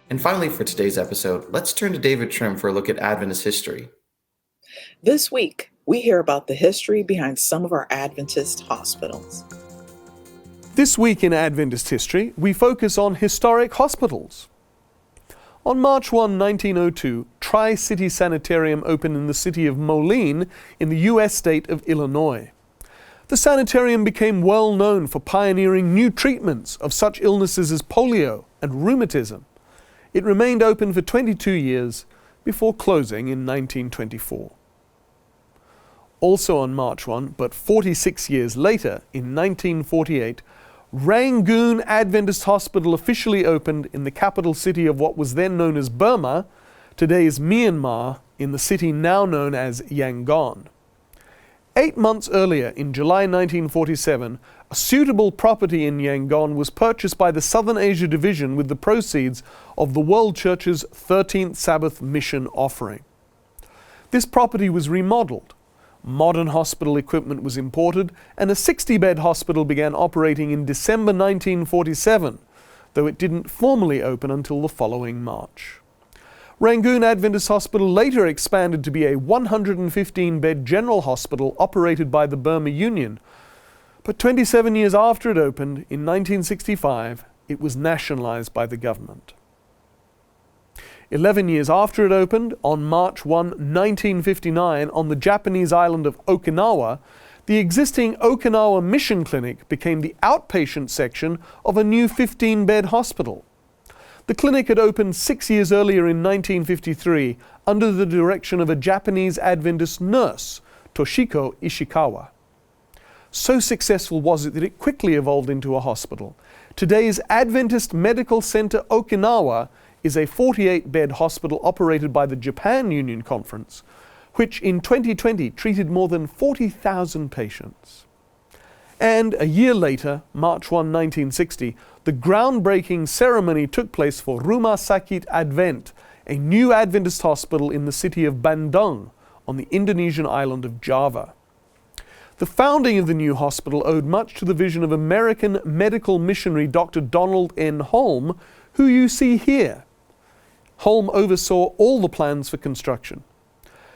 And finally, for today's episode, let's turn to David Trim for a look at Adventist history. This week, we hear about the history behind some of our Adventist hospitals. This week in Adventist history, we focus on historic hospitals. On March 1, 1902, TriCity Sanitarium opened in the city of Moline in the U.S. state of Illinois. The sanitarium became well known for pioneering new treatments of such illnesses as polio and rheumatism. It remained open for 22 years before closing in 1924. Also on March 1, but 46 years later, in 1948, Rangoon Adventist Hospital officially opened in the capital city of what was then known as Burma, today's Myanmar, in the city now known as Yangon. 8 months earlier, in July 1947, a suitable property in Yangon was purchased by the Southern Asia Division with the proceeds of the World Church's 13th Sabbath mission offering. This property was remodeled. Modern hospital equipment was imported, and a 60-bed hospital began operating in December 1947, though it didn't formally open until the following March. Rangoon Adventist Hospital later expanded to be a 115-bed general hospital operated by the Burma Union, but 27 years after it opened, in 1965, it was nationalized by the government. 11 years after it opened, on March 1, 1959, on the Japanese island of Okinawa, the existing Okinawa Mission Clinic became the outpatient section of a new 15-bed hospital. The clinic had opened 6 years earlier in 1953 under the direction of a Japanese Adventist nurse, Toshiko Ishikawa. So successful was it that it quickly evolved into a hospital. Today's Adventist Medical Center Okinawa is a 48-bed hospital operated by the Japan Union Conference, which in 2020 treated more than 40,000 patients. And a year later, March 1, 1960, the groundbreaking ceremony took place for Rumah Sakit Advent, a new Adventist hospital in the city of Bandung on the Indonesian island of Java. The founding of the new hospital owed much to the vision of American medical missionary Dr. Donald N. Holm, who you see here. Holm oversaw all the plans for construction.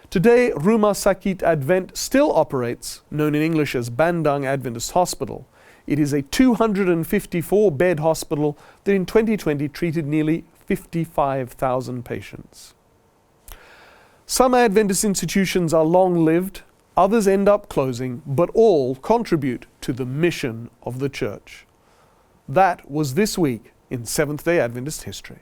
Today, Rumah Sakit Advent still operates, known in English as Bandung Adventist Hospital. It is a 254-bed hospital that in 2020 treated nearly 55,000 patients. Some Adventist institutions are long-lived, others end up closing, but all contribute to the mission of the church. That was this week in Seventh-day Adventist history.